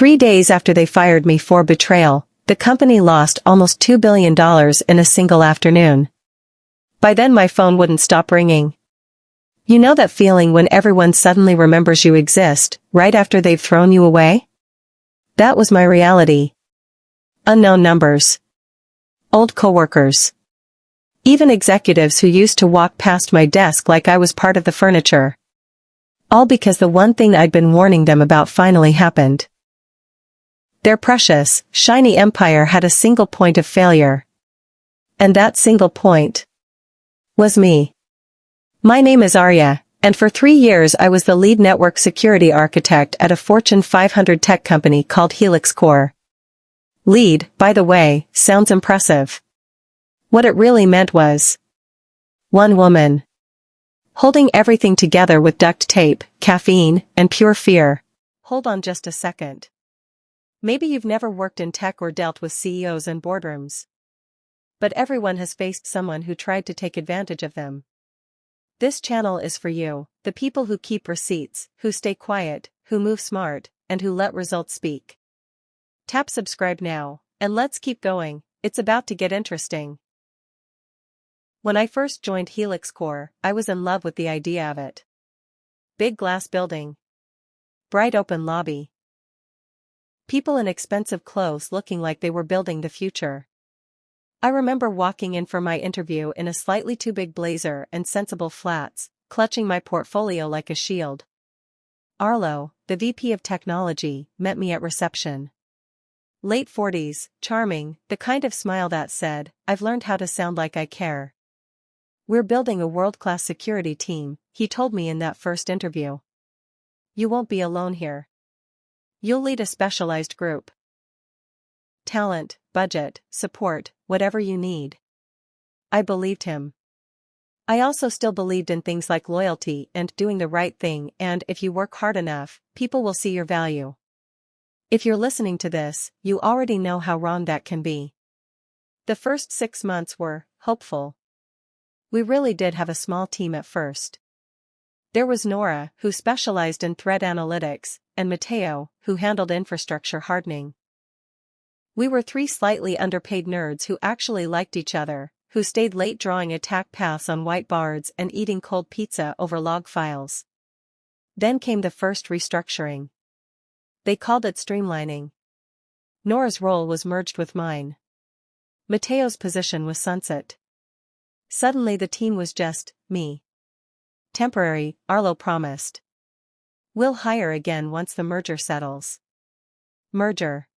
3 days after they fired me for betrayal, the company lost almost $2 billion in a single afternoon. By then my phone wouldn't stop ringing. You know that feeling when everyone suddenly remembers you exist, right after they've thrown you away? That was my reality. Unknown numbers. Old coworkers. Even executives who used to walk past my desk like I was part of the furniture. All because the one thing I'd been warning them about finally happened. Their precious, shiny empire had a single point of failure. And that single point was me. My name is Arya, and for 3 years I was the lead network security architect at a Fortune 500 tech company called Helix Core. Lead, by the way, sounds impressive. What it really meant was one woman. Holding everything together with duct tape, caffeine, and pure fear. Hold on just a second. Maybe you've never worked in tech or dealt with CEOs and boardrooms. But everyone has faced someone who tried to take advantage of them. This channel is for you, the people who keep receipts, who stay quiet, who move smart, and who let results speak. Tap subscribe now, and let's keep going, it's about to get interesting. When I first joined Helix Core, I was in love with the idea of it. Big glass building. Bright open lobby. People in expensive clothes looking like they were building the future. I remember walking in for my interview in a slightly too big blazer and sensible flats, clutching my portfolio like a shield. Arlo, the VP of technology, met me at reception. Late 40s, charming, the kind of smile that said, "I've learned how to sound like I care." "We're building a world-class security team," he told me in that first interview. "You won't be alone here. You'll lead a specialized group. Talent, budget, support, whatever you need." I believed him. I also still believed in things like loyalty and doing the right thing, and if you work hard enough, people will see your value. If you're listening to this, you already know how wrong that can be. The first 6 months were hopeful. We really did have a small team at first. There was Nora, who specialized in threat analytics, and Matteo, who handled infrastructure hardening. We were 3 slightly underpaid nerds who actually liked each other, who stayed late drawing attack paths on whiteboards and eating cold pizza over log files. Then came the first restructuring. They called it streamlining. Nora's role was merged with mine. Matteo's position was sunset. Suddenly the team was just me. Temporary, Arlo promised. "We'll hire again once the merger settles." Merger.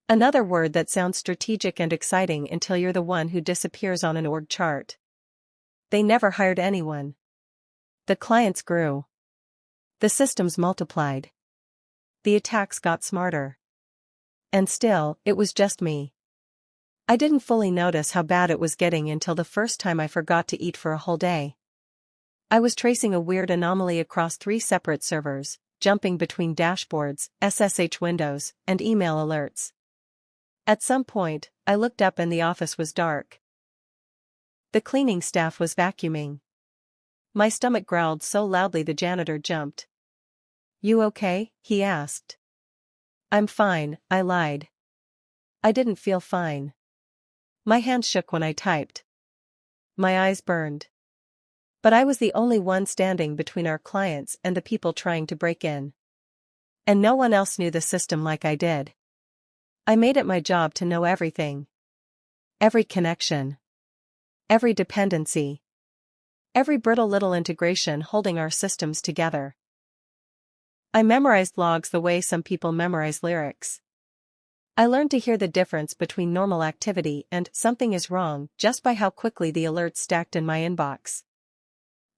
Another word that sounds strategic and exciting until you're the one who disappears on an org chart. They never hired anyone. The clients grew. The systems multiplied. The attacks got smarter. And still, it was just me. I didn't fully notice how bad it was getting until the first time I forgot to eat for a whole day. I was tracing a weird anomaly across 3 separate servers, jumping between dashboards, SSH windows, and email alerts. At some point, I looked up and the office was dark. The cleaning staff was vacuuming. My stomach growled so loudly the janitor jumped. "You okay?" he asked. "I'm fine," I lied. I didn't feel fine. My hands shook when I typed. My eyes burned. But I was the only one standing between our clients and the people trying to break in. And no one else knew the system like I did. I made it my job to know everything. Every connection. Every dependency. Every brittle little integration holding our systems together. I memorized logs the way some people memorize lyrics. I learned to hear the difference between normal activity and something is wrong just by how quickly the alerts stacked in my inbox.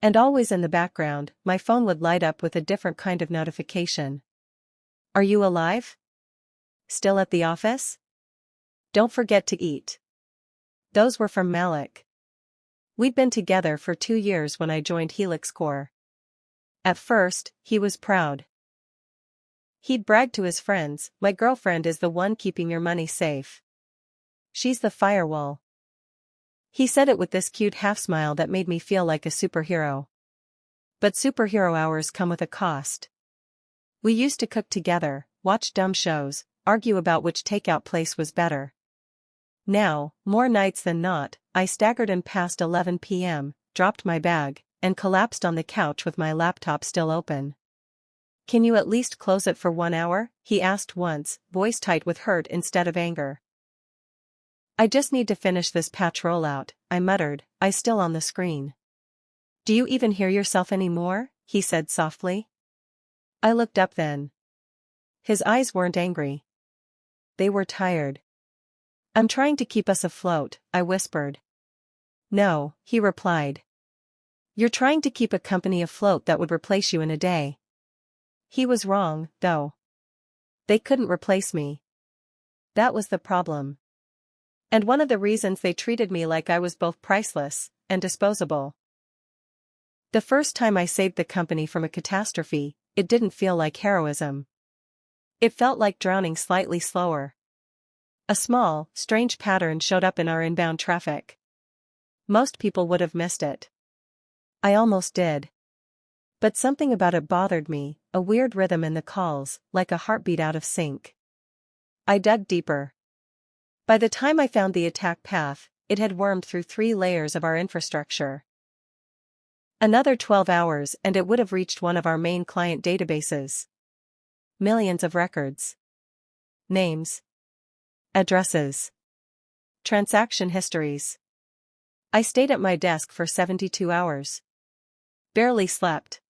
And always in the background, my phone would light up with a different kind of notification. "Are you alive? Still at the office? Don't forget to eat." Those were from Malik. We'd been together for 2 years when I joined Helix Core. At first, he was proud. He'd brag to his friends, "My girlfriend is the one keeping your money safe. She's the firewall." He said it with this cute half-smile that made me feel like a superhero. But superhero hours come with a cost. We used to cook together, watch dumb shows, argue about which takeout place was better. Now, more nights than not, I staggered and past 11 p.m., dropped my bag, and collapsed on the couch with my laptop still open. "Can you at least close it for 1 hour?" he asked once, voice tight with hurt instead of anger. "I just need to finish this patch rollout," I muttered, eyes still on the screen. "Do you even hear yourself anymore?" he said softly. I looked up then. His eyes weren't angry. They were tired. "I'm trying to keep us afloat," I whispered. "No," he replied. "You're trying to keep a company afloat that would replace you in a day." He was wrong, though. They couldn't replace me. That was the problem. And one of the reasons they treated me like I was both priceless and disposable. The first time I saved the company from a catastrophe, it didn't feel like heroism. It felt like drowning slightly slower. A small, strange pattern showed up in our inbound traffic. Most people would have missed it. I almost did. But something about it bothered me, a weird rhythm in the calls, like a heartbeat out of sync. I dug deeper. By the time I found the attack path, it had wormed through 3 layers of our infrastructure. Another 12 hours and it would have reached one of our main client databases. Millions of records. Names. Addresses. Transaction histories. I stayed at my desk for 72 hours. Barely slept.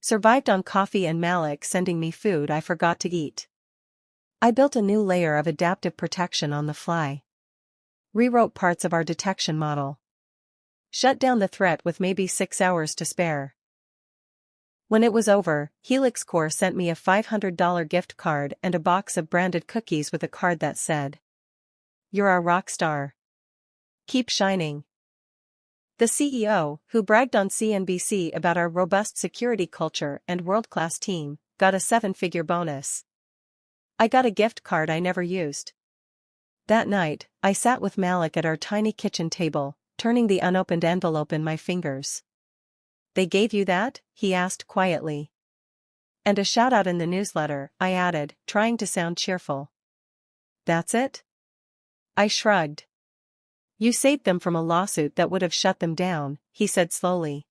Survived on coffee and Malik sending me food I forgot to eat. I built a new layer of adaptive protection on the fly. Rewrote parts of our detection model. Shut down the threat with maybe 6 hours to spare. When it was over, Helix Core sent me a $500 gift card and a box of branded cookies with a card that said, "You're our rock star. Keep shining." The CEO, who bragged on CNBC about our robust security culture and world-class team, got a 7-figure bonus. I got a gift card I never used. That night, I sat with Malik at our tiny kitchen table, turning the unopened envelope in my fingers. "They gave you that?" he asked quietly. "And a shout-out in the newsletter," I added, trying to sound cheerful. "That's it?" I shrugged. "You saved them from a lawsuit that would have shut them down," he said slowly.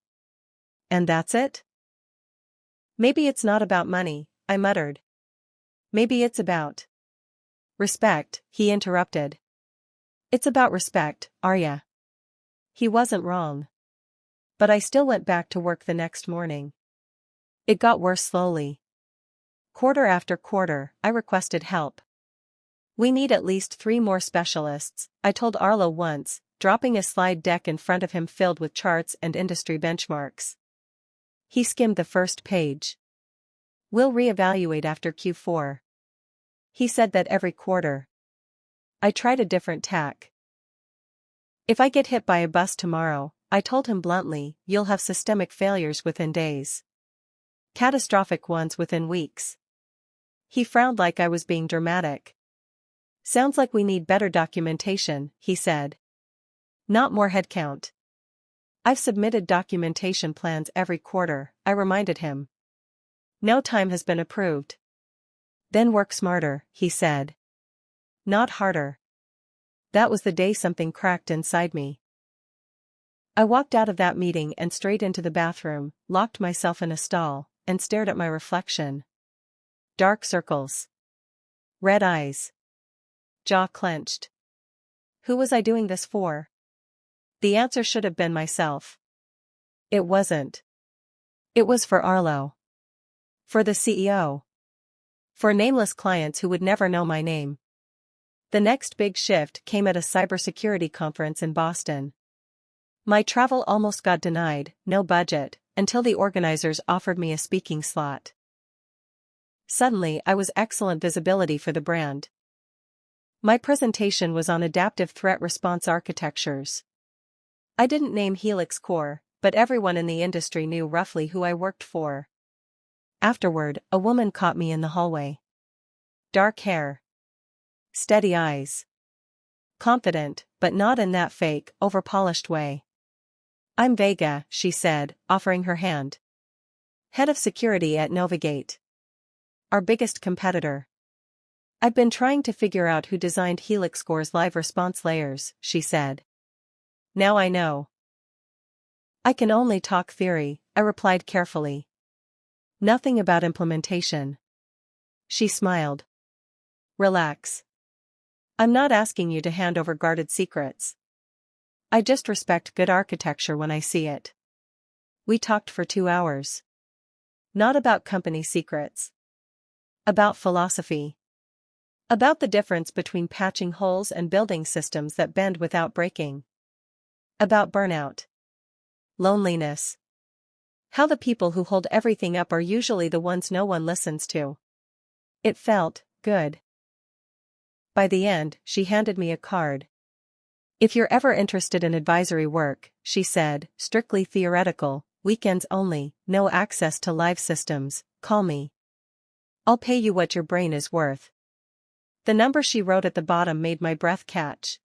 "And that's it?" "Maybe it's not about money," I muttered. "Maybe it's about respect," he interrupted. "It's about respect, Arya." He wasn't wrong. But I still went back to work the next morning. It got worse slowly. Quarter after quarter, I requested help. "We need at least 3 more specialists," I told Arlo once, dropping a slide deck in front of him filled with charts and industry benchmarks. He skimmed the first page. "We'll reevaluate after Q4. He said that every quarter. I tried a different tack. "If I get hit by a bus tomorrow," I told him bluntly, "you'll have systemic failures within days. Catastrophic ones within weeks." He frowned like I was being dramatic. "Sounds like we need better documentation," he said. "Not more headcount." "I've submitted documentation plans every quarter," I reminded him. "No time has been approved." "Then work smarter," he said. "Not harder." That was the day something cracked inside me. I walked out of that meeting and straight into the bathroom, locked myself in a stall, and stared at my reflection. Dark circles. Red eyes. Jaw clenched. Who was I doing this for? The answer should have been myself. It wasn't. It was for Arlo. For the CEO. For nameless clients who would never know my name. The next big shift came at a cybersecurity conference in Boston. My travel almost got denied, no budget, until the organizers offered me a speaking slot. Suddenly I was excellent visibility for the brand. My presentation was on adaptive threat response architectures. I didn't name Helix Core, but everyone in the industry knew roughly who I worked for. Afterward, a woman caught me in the hallway. Dark hair. Steady eyes. Confident, but not in that fake, overpolished way. "I'm Vega," she said, offering her hand. "Head of security at Novagate." Our biggest competitor. I've been trying to figure out who designed HelixCore's live response layers, she said. Now I know. I can only talk theory, I replied carefully. Nothing about implementation. She smiled. Relax. I'm not asking you to hand over guarded secrets. I just respect good architecture when I see it. We talked for 2 hours. Not about company secrets. About philosophy. About the difference between patching holes and building systems that bend without breaking. About burnout. Loneliness. How the people who hold everything up are usually the ones no one listens to. It felt good. By the end, she handed me a card. If you're ever interested in advisory work, she said, strictly theoretical, weekends only, no access to live systems, call me. I'll pay you what your brain is worth. The number she wrote at the bottom made my breath catch.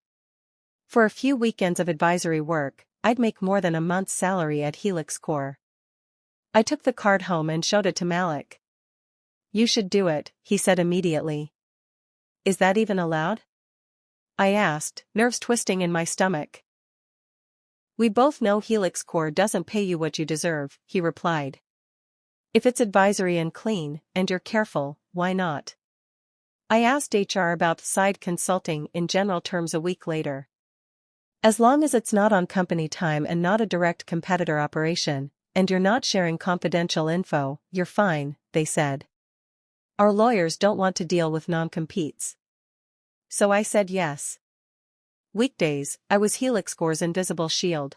For a few weekends of advisory work, I'd make more than a month's salary at HelixCore. I took the card home and showed it to Malik. You should do it, he said immediately. Is that even allowed? I asked, nerves twisting in my stomach. We both know HelixCore doesn't pay you what you deserve, he replied. If it's advisory and clean, and you're careful, why not? I asked HR about side consulting in general terms a week later. As long as it's not on company time and not a direct competitor operation, and you're not sharing confidential info, you're fine, they said. Our lawyers don't want to deal with non-competes. So I said yes. Weekdays, I was HelixCore's invisible shield.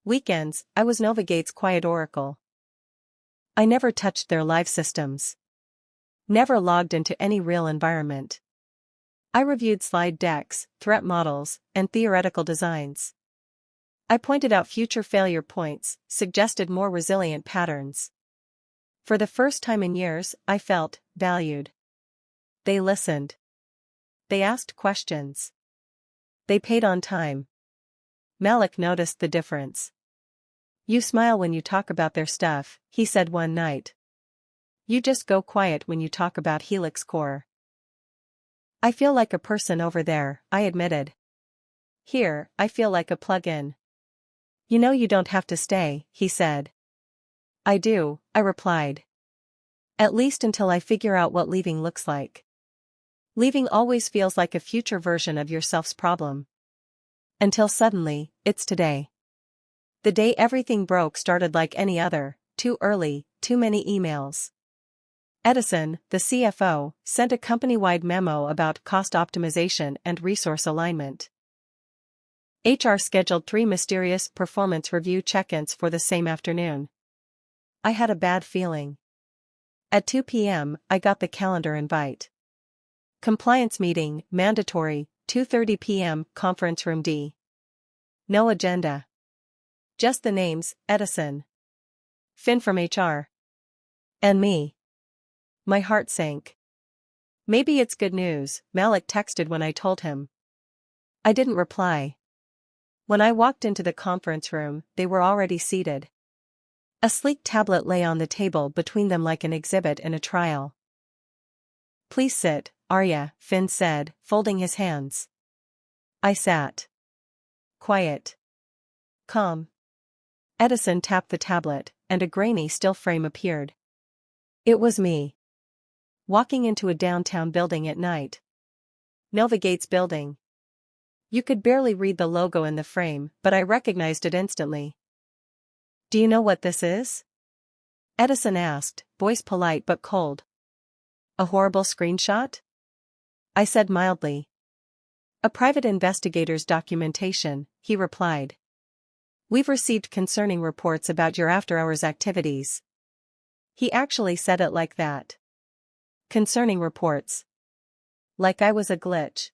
Weekends, I was Novigate's quiet oracle. I never touched their live systems. Never logged into any real environment. I reviewed slide decks, threat models, and theoretical designs. I pointed out future failure points, suggested more resilient patterns. For the first time in years, I felt valued. They listened. They asked questions. They paid on time. Malik noticed the difference. You smile when you talk about their stuff, he said one night. You just go quiet when you talk about HelixCore. I feel like a person over there, I admitted. Here, I feel like a plug-in. You know you don't have to stay, he said. I do, I replied. At least until I figure out what leaving looks like. Leaving always feels like a future version of yourself's problem. Until suddenly, it's today. The day everything broke started like any other, too early, too many emails. Edison, the CFO, sent a company-wide memo about cost optimization and resource alignment. HR scheduled 3 mysterious performance review check-ins for the same afternoon. I had a bad feeling. At 2 p.m., I got the calendar invite. Compliance meeting, mandatory, 2:30 p.m., conference room D. No agenda. Just the names, Edison. Finn from HR. And me. My heart sank. Maybe it's good news, Malik texted when I told him. I didn't reply. When I walked into the conference room, they were already seated. A sleek tablet lay on the table between them like an exhibit in a trial. Please sit, Arya, Finn said, folding his hands. I sat. Quiet. Calm. Edison tapped the tablet, and a grainy still frame appeared. It was me. Walking into a downtown building at night. Novigate's building. You could barely read the logo in the frame, but I recognized it instantly. Do you know what this is? Edison asked, voice polite but cold. A horrible screenshot? I said mildly. A private investigator's documentation, he replied. We've received concerning reports about your after-hours activities. He actually said it like that. Concerning reports. Like I was a glitch.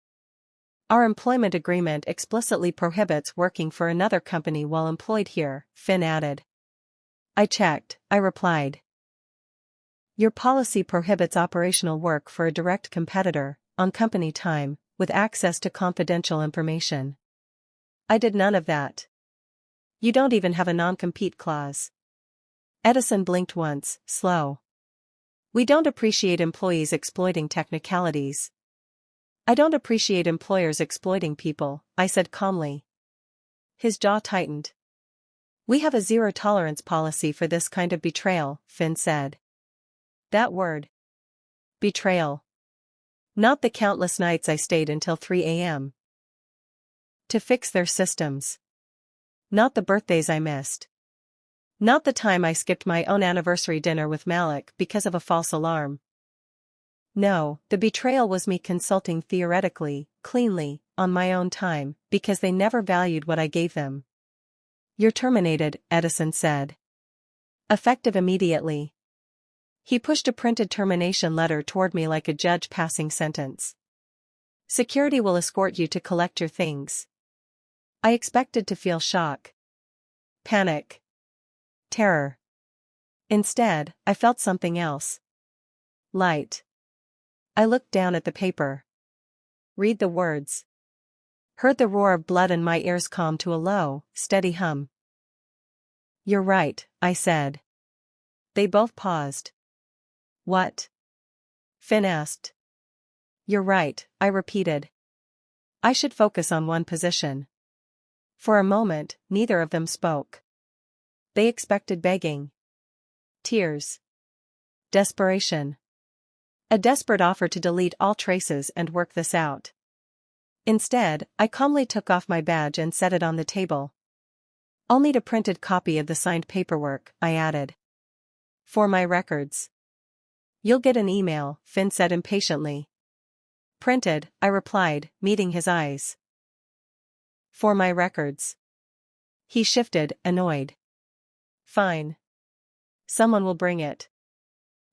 Our employment agreement explicitly prohibits working for another company while employed here, Finn added. I checked, I replied. Your policy prohibits operational work for a direct competitor, on company time, with access to confidential information. I did none of that. You don't even have a non-compete clause. Edison blinked once, slow. We don't appreciate employees exploiting technicalities. I don't appreciate employers exploiting people, I said calmly. His jaw tightened. We have a zero-tolerance policy for this kind of betrayal, Finn said. That word. Betrayal. Not the countless nights I stayed until 3 a.m. to fix their systems. Not the birthdays I missed. Not the time I skipped my own anniversary dinner with Malik because of a false alarm. No, the betrayal was me consulting theoretically, cleanly, on my own time, because they never valued what I gave them. You're terminated, Edison said. Effective immediately. He pushed a printed termination letter toward me like a judge passing sentence. Security will escort you to collect your things. I expected to feel shock. Panic. Terror. Instead, I felt something else. Light. I looked down at the paper. Read the words. Heard the roar of blood and my ears calmed to a low, steady hum. You're right, I said. They both paused. What? Finn asked. You're right, I repeated. I should focus on one position. For a moment, neither of them spoke. They expected begging. Tears. Desperation. A desperate offer to delete all traces and work this out. Instead, I calmly took off my badge and set it on the table. I'll need a printed copy of the signed paperwork, I added. For my records. You'll get an email, Finn said impatiently. Printed, I replied, meeting his eyes. For my records. He shifted, annoyed. Fine. Someone will bring it.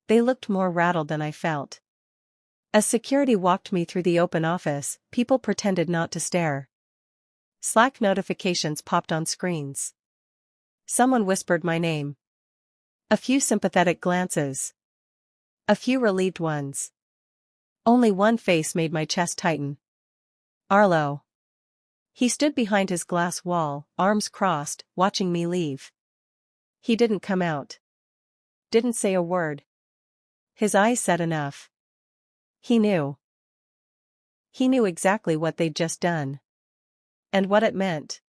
They looked more rattled than I felt. As security walked me through the open office, people pretended not to stare. Slack notifications popped on screens. Someone whispered my name. A few sympathetic glances. A few relieved ones. Only one face made my chest tighten. Arlo. He stood behind his glass wall, arms crossed, watching me leave. He didn't come out. Didn't say a word. His eyes said enough. He knew. He knew exactly what they'd just done. And what it meant.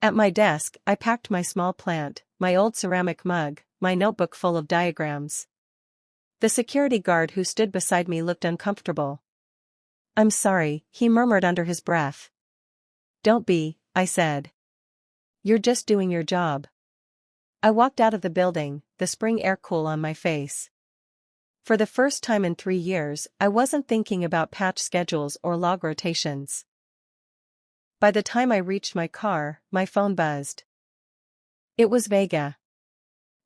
At my desk, I packed my small plant, my old ceramic mug, my notebook full of diagrams. The security guard who stood beside me looked uncomfortable. I'm sorry, he murmured under his breath. Don't be, I said. You're just doing your job. I walked out of the building, the spring air cool on my face. For the first time in 3 years, I wasn't thinking about patch schedules or log rotations. By the time I reached my car, my phone buzzed. It was Vega.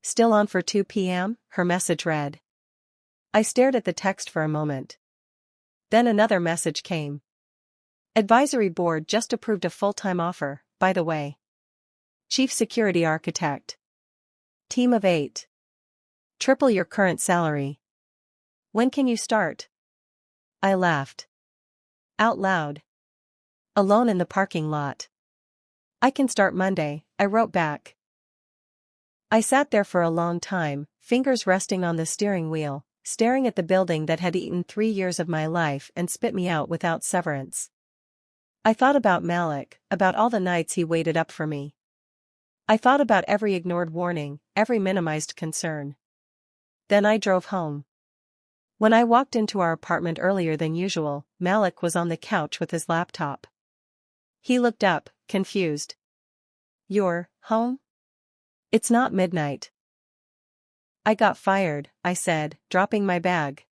Still on for 2 p.m., her message read. I stared at the text for a moment. Then another message came. Advisory board just approved a full-time offer, by the way. Chief Security Architect. Team of 8. Triple your current salary. When can you start? I laughed. Out loud. Alone in the parking lot. I can start Monday, I wrote back. I sat there for a long time, fingers resting on the steering wheel, staring at the building that had eaten 3 years of my life and spit me out without severance. I thought about Malik, about all the nights he waited up for me. I thought about every ignored warning, every minimized concern. Then I drove home. When I walked into our apartment earlier than usual, Malik was on the couch with his laptop. He looked up, confused. You're home? It's not midnight. I got fired, I said, dropping my bag.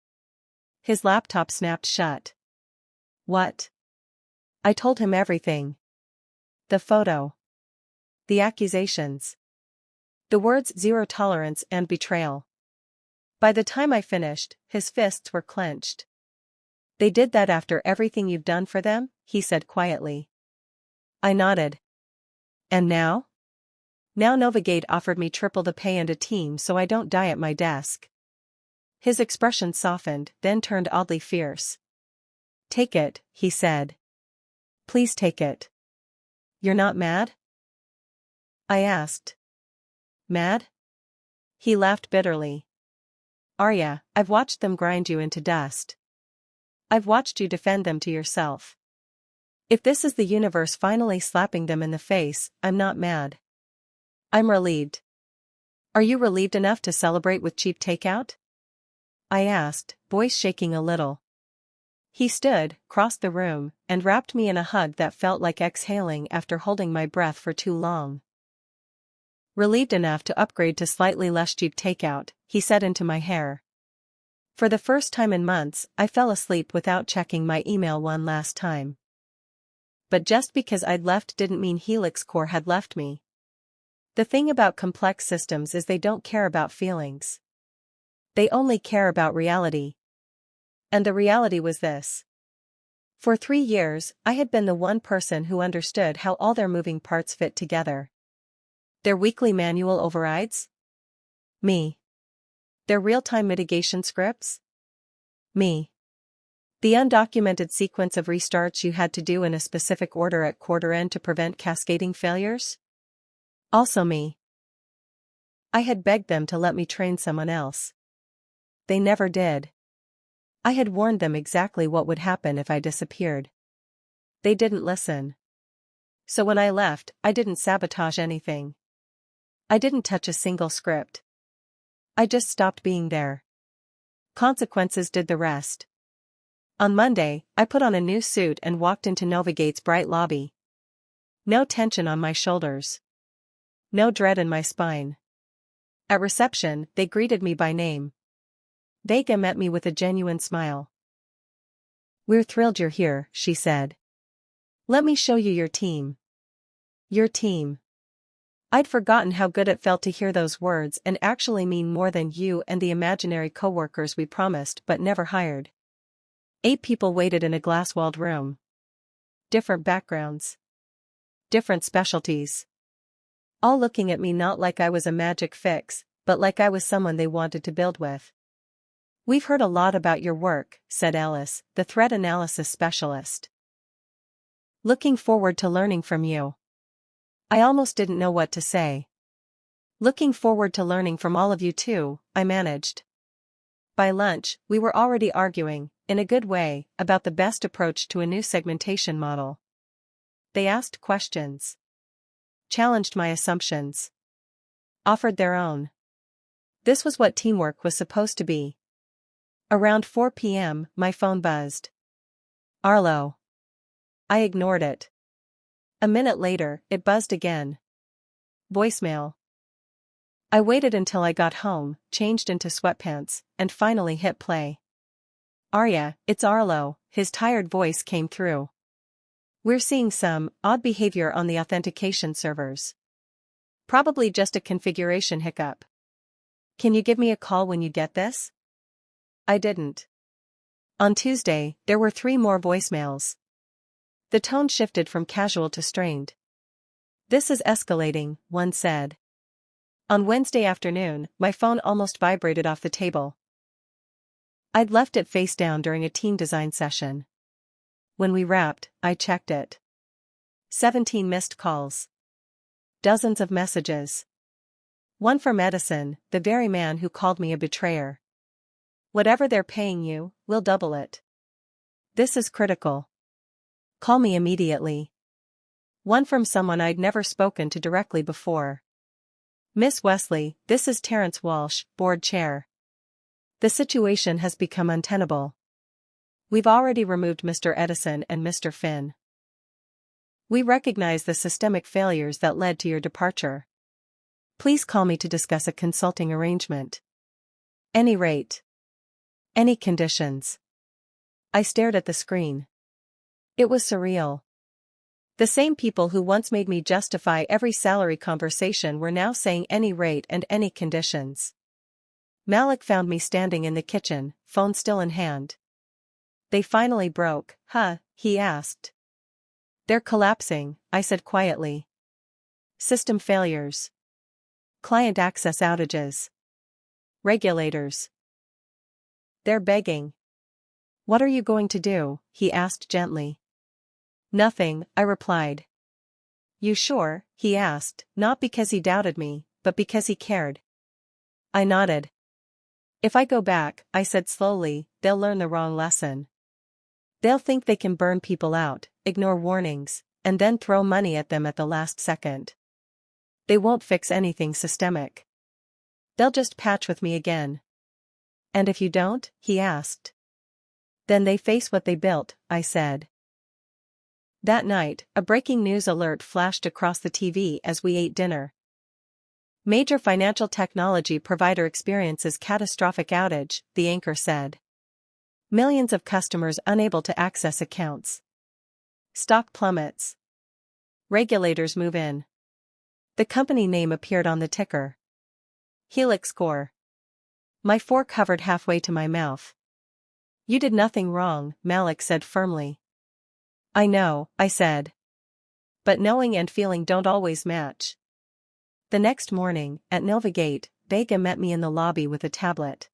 His laptop snapped shut. What? I told him everything. The photo. The accusations. The words zero tolerance and betrayal. By the time I finished, his fists were clenched. They did that after everything you've done for them, he said quietly. I nodded. And now? Now Novagate offered me triple the pay and a team so I don't die at my desk. His expression softened, then turned oddly fierce. Take it, he said. Please take it. You're not mad? I asked. Mad? He laughed bitterly. Arya, I've watched them grind you into dust. I've watched you defend them to yourself. If this is the universe finally slapping them in the face, I'm not mad. I'm relieved. Are you relieved enough to celebrate with cheap takeout? I asked, voice shaking a little. He stood, crossed the room, and wrapped me in a hug that felt like exhaling after holding my breath for too long. Relieved enough to upgrade to slightly less cheap takeout, he said into my hair. For the first time in months, I fell asleep without checking my email one last time. But just because I'd left didn't mean Helix Core had left me. The thing about complex systems is they don't care about feelings. They only care about reality. And the reality was this. For 3 years, I had been the one person who understood how all their moving parts fit together. Their weekly manual overrides? Me. Their real-time mitigation scripts? Me. The undocumented sequence of restarts you had to do in a specific order at quarter end to prevent cascading failures? Also me. I had begged them to let me train someone else. They never did. I had warned them exactly what would happen if I disappeared. They didn't listen. So when I left, I didn't sabotage anything. I didn't touch a single script. I just stopped being there. Consequences did the rest. On Monday, I put on a new suit and walked into Novigate's bright lobby. No tension on my shoulders. No dread in my spine. At reception, they greeted me by name. Vega met me with a genuine smile. We're thrilled you're here, she said. Let me show you your team. Your team. I'd forgotten how good it felt to hear those words and actually mean more than you and the imaginary coworkers we promised but never hired. 8 people waited in a glass-walled room. Different backgrounds. Different specialties. All looking at me not like I was a magic fix, but like I was someone they wanted to build with. We've heard a lot about your work, said Alice, the threat analysis specialist. Looking forward to learning from you. I almost didn't know what to say. Looking forward to learning from all of you too, I managed. By lunch, we were already arguing, in a good way, about the best approach to a new segmentation model. They asked questions. Challenged my assumptions. Offered their own. This was what teamwork was supposed to be. Around 4 p.m., my phone buzzed. Arlo. I ignored it. A minute later, it buzzed again. Voicemail. I waited until I got home, changed into sweatpants, and finally hit play. Arya, it's Arlo, his tired voice came through. We're seeing some odd behavior on the authentication servers. Probably just a configuration hiccup. Can you give me a call when you get this? I didn't. On Tuesday, there were 3 more voicemails. The tone shifted from casual to strained. This is escalating, one said. On Wednesday afternoon, my phone almost vibrated off the table. I'd left it face down during a team design session. When we wrapped, I checked it. 17 missed calls. Dozens of messages. One from Edison, the very man who called me a betrayer. Whatever they're paying you, we'll double it. This is critical. Call me immediately. One from someone I'd never spoken to directly before. Miss Wesley, this is Terrence Walsh, board chair. The situation has become untenable. We've already removed Mr. Edison and Mr. Finn. We recognize the systemic failures that led to your departure. Please call me to discuss a consulting arrangement. Any rate. Any conditions. I stared at the screen. It was surreal. The same people who once made me justify every salary conversation were now saying any rate and any conditions. Malik found me standing in the kitchen, phone still in hand. They finally broke, huh? He asked. They're collapsing, I said quietly. System failures. Client access outages. Regulators. They're begging. What are you going to do? He asked gently. Nothing, I replied. You sure? He asked, not because he doubted me, but because he cared. I nodded. If I go back, I said slowly, they'll learn the wrong lesson. They'll think they can burn people out, ignore warnings, and then throw money at them at the last second. They won't fix anything systemic. They'll just patch with me again. And if you don't? He asked. Then they face what they built, I said. That night, a breaking news alert flashed across the TV as we ate dinner. Major financial technology provider experiences catastrophic outage, the anchor said. Millions of customers unable to access accounts. Stock plummets. Regulators move in. The company name appeared on the ticker. Helix Core. My fork hovered halfway to my mouth. You did nothing wrong, Malik said firmly. I know, I said. But knowing and feeling don't always match. The next morning, at Novagate, Vega met me in the lobby with a tablet.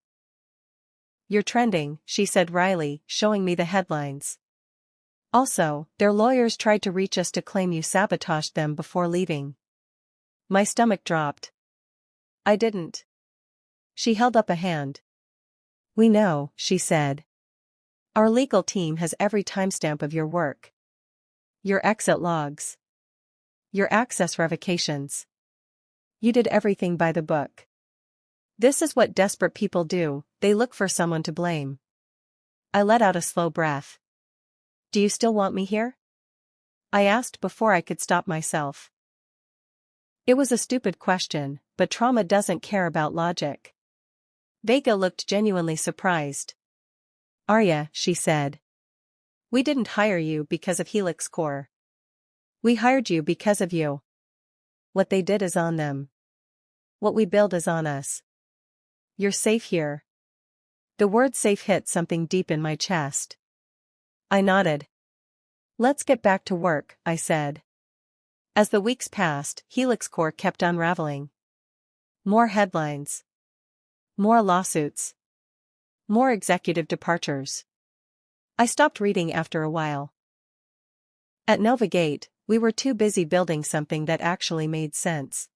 You're trending, she said wryly, showing me the headlines. Also, their lawyers tried to reach us to claim you sabotaged them before leaving. My stomach dropped. I didn't. She held up a hand. We know, she said. Our legal team has every timestamp of your work. Your exit logs. Your access revocations. You did everything by the book. This is what desperate people do, they look for someone to blame. I let out a slow breath. Do you still want me here? I asked before I could stop myself. It was a stupid question, but trauma doesn't care about logic. Vega looked genuinely surprised. Arya, she said. We didn't hire you because of Helix Core. We hired you because of you. What they did is on them. What we build is on us. You're safe here. The word safe hit something deep in my chest. I nodded. Let's get back to work, I said. As the weeks passed, Helix Core kept unraveling. More headlines. More lawsuits. More executive departures. I stopped reading after a while. At Novagate, we were too busy building something that actually made sense.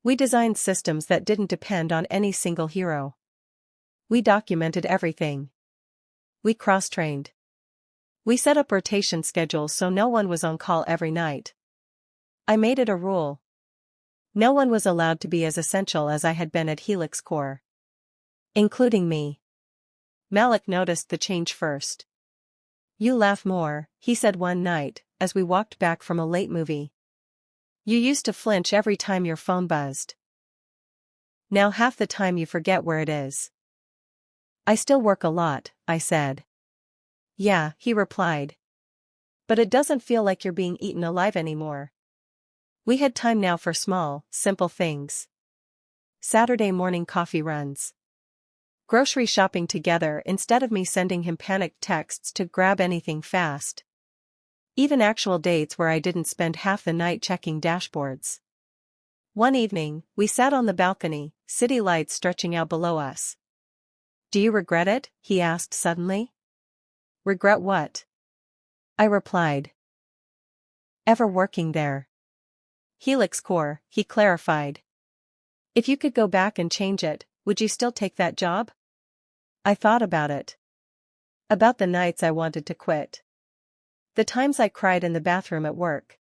We designed systems that didn't depend on any single hero. We documented everything. We cross-trained. We set up rotation schedules so no one was on call every night. I made it a rule. No one was allowed to be as essential as I had been at Helix Core. Including me. Malik noticed the change first. You laugh more, he said one night, as we walked back from a late movie. You used to flinch every time your phone buzzed. Now half the time you forget where it is. I still work a lot, I said. Yeah, he replied. But it doesn't feel like you're being eaten alive anymore. We had time now for small, simple things. Saturday morning coffee runs. Grocery shopping together instead of me sending him panicked texts to grab anything fast. Even actual dates where I didn't spend half the night checking dashboards. One evening, we sat on the balcony, city lights stretching out below us. Do you regret it? He asked suddenly. Regret what? I replied. Ever working there. Helix Core, he clarified. If you could go back and change it, would you still take that job? I thought about it. About the nights I wanted to quit. The times I cried in the bathroom at work.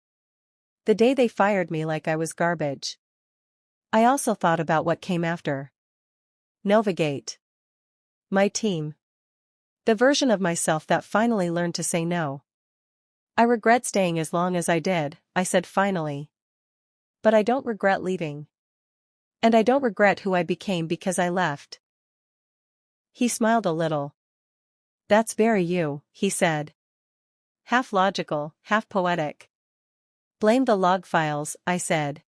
The day they fired me like I was garbage. I also thought about what came after. Novagate. My team. The version of myself that finally learned to say no. I regret staying as long as I did, I said finally. But I don't regret leaving. And I don't regret who I became because I left. He smiled a little. That's very you, he said. Half logical, half poetic. Blame the log files, I said.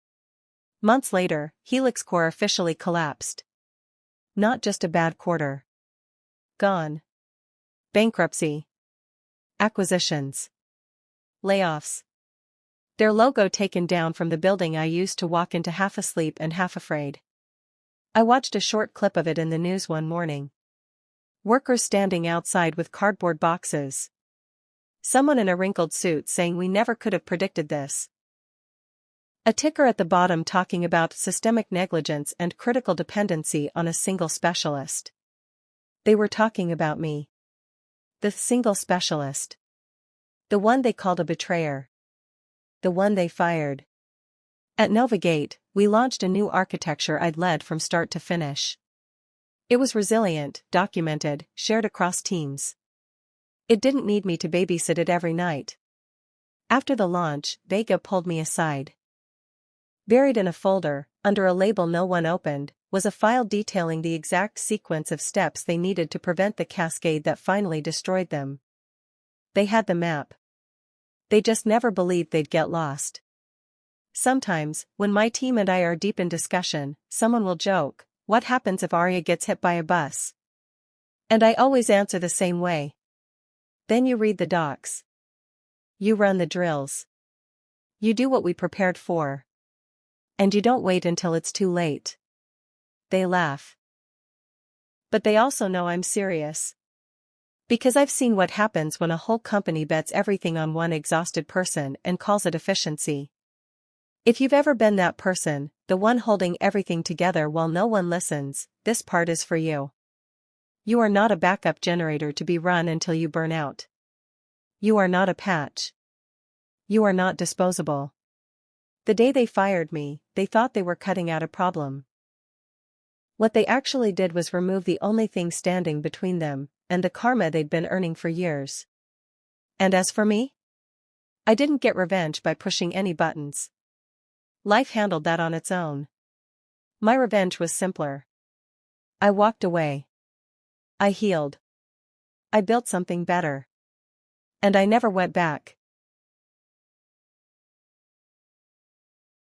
Months later, Helix Core officially collapsed. Not just a bad quarter. Gone. Bankruptcy. Acquisitions. Layoffs. Their logo taken down from the building I used to walk into half asleep and half afraid. I watched a short clip of it in the news one morning. Workers standing outside with cardboard boxes. Someone in a wrinkled suit saying we never could have predicted this. A ticker at the bottom talking about systemic negligence and critical dependency on a single specialist. They were talking about me. The single specialist. The one they called a betrayer. The one they fired. At Novagate, we launched a new architecture I'd led from start to finish. It was resilient, documented, shared across teams. It didn't need me to babysit it every night. After the launch, Vega pulled me aside. Buried in a folder, under a label no one opened, was a file detailing the exact sequence of steps they needed to prevent the cascade that finally destroyed them. They had the map. They just never believed they'd get lost. Sometimes, when my team and I are deep in discussion, someone will joke, "What happens if Arya gets hit by a bus?" And I always answer the same way. Then you read the docs. You run the drills. You do what we prepared for. And you don't wait until it's too late. They laugh. But they also know I'm serious. Because I've seen what happens when a whole company bets everything on one exhausted person and calls it efficiency. If you've ever been that person, the one holding everything together while no one listens, this part is for you. You are not a backup generator to be run until you burn out. You are not a patch. You are not disposable. The day they fired me, they thought they were cutting out a problem. What they actually did was remove the only thing standing between them and the karma they'd been earning for years. And as for me? I didn't get revenge by pushing any buttons. Life handled that on its own. My revenge was simpler. I walked away. I healed. I built something better. And I never went back.